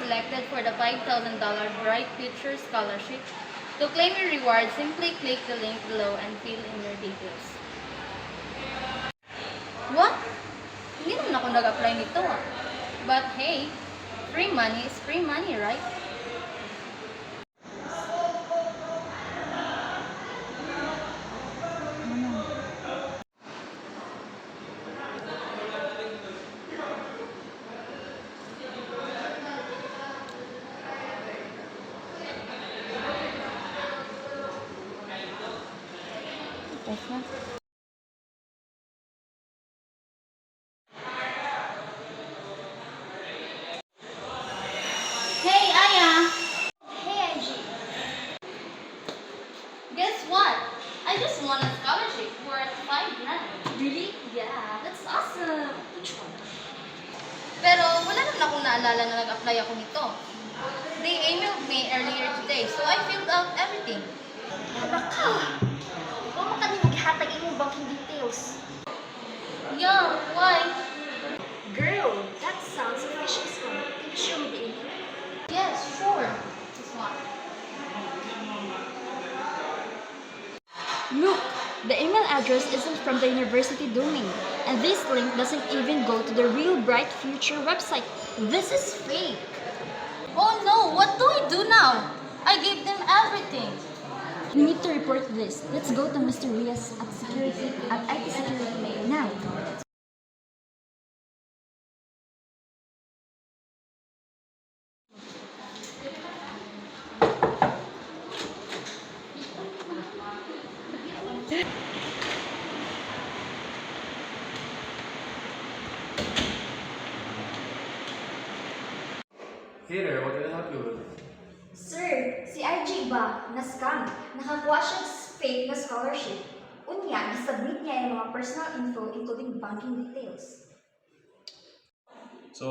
selected for the $5,000 Bright Future Scholarship. To claim your reward, simply click the link below and fill in your details. What? Hindi naman ako nag-apply nito ah. But hey, free money is free money, right? Hey, Aya! Hey, Angie. Guess what? I just won a scholarship worth $5 grand. Really? Yeah, that's awesome! Which one? Pero wala naman akong naalala na nag-apply ako nito. They emailed me earlier today, so I filled out everything. Baka! Ikaw man kami maghatag imong banking details. Yeah, why? Girl, that sounds a phishing scam. Can you show me the email? Yes, sure. This one. Look! The email address isn't from the university domain, and this link doesn't even go to the real Bright Future website. This is fake. Oh no, what do I do now? I gave them everything. We need to report this. Let's go to Mr. Rias at IT Security now. Hey there, what can I help you with? Sir, si IG ba na-scam? Nakakuha siya ng fake na scholarship. Unya, isubmit niya yung mga personal info including banking details. So,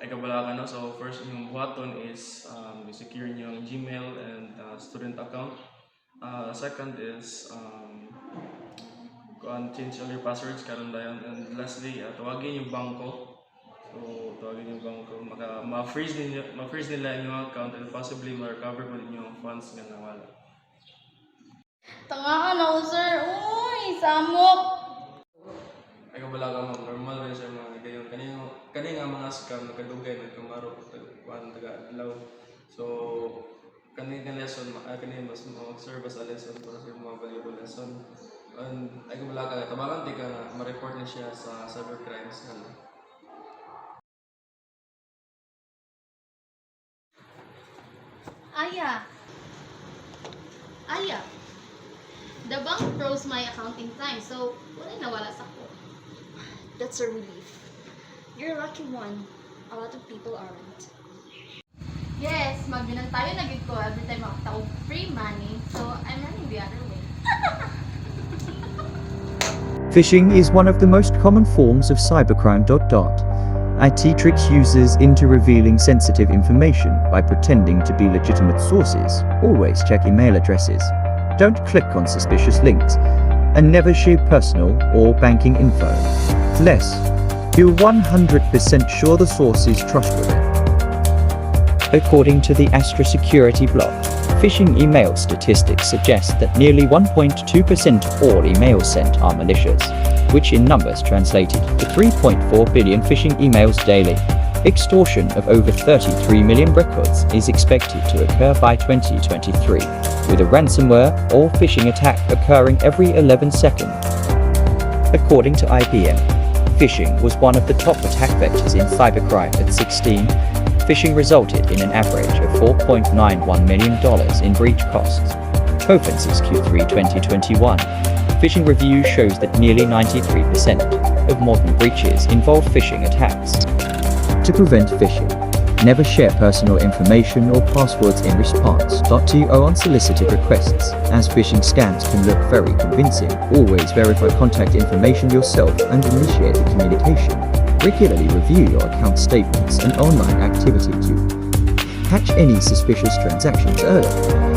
ay kabala ka no? So, first yung buhaton is secure yung Gmail and student account. Second is change all your passwords karon dayon. And lastly, tawagin yung bangko. So, tawagin yung bangko. Ma-freeze nila yung account and possibly ma-recover mo din yung funds nga nawala. Tanga ka na, sir. Uy, samok! Ay kabala ka ma'am, normal rin siya mga gayon. Kani nga mga scam nakadugay na kumaro kuan taga-adlaw. So kani nga lesson kani mas serve as a lesson para sa mga valuable lesson. And ay kabala ka tabangan di ka nga ma-report na siya sa cybercrimes nga. Aya, the bank froze my accounting time, so wala nawala sa ko. That's a relief. You're a lucky one. A lot of people aren't. Yes, magbinan tayo na gid ko every time makita og free money, so I'm running the other way. Phishing is one of the most common forms of cybercrime. IT tricks users into revealing sensitive information by pretending to be legitimate sources. Always check email addresses. Don't click on suspicious links. And never share personal or banking info. Less, feel 100% sure the source is trustworthy. According to the Astra Security blog, phishing email statistics suggest that nearly 1.2% of all emails sent are malicious, which in numbers translated to 3.4 billion phishing emails daily. Extortion of over 33 million records is expected to occur by 2023, with a ransomware or phishing attack occurring every 11 seconds. According to IBM, phishing was one of the top attack vectors in cybercrime at 16. Phishing resulted in an average of $4.91 million in breach costs. Copensis Q3 2021. Phishing review shows that nearly 93% of modern breaches involve phishing attacks. To prevent phishing, never share personal information or passwords in response to unsolicited requests, as phishing scams can look very convincing. Always verify contact information yourself and initiate the communication. Regularly review your account statements and online activity to catch any suspicious transactions early.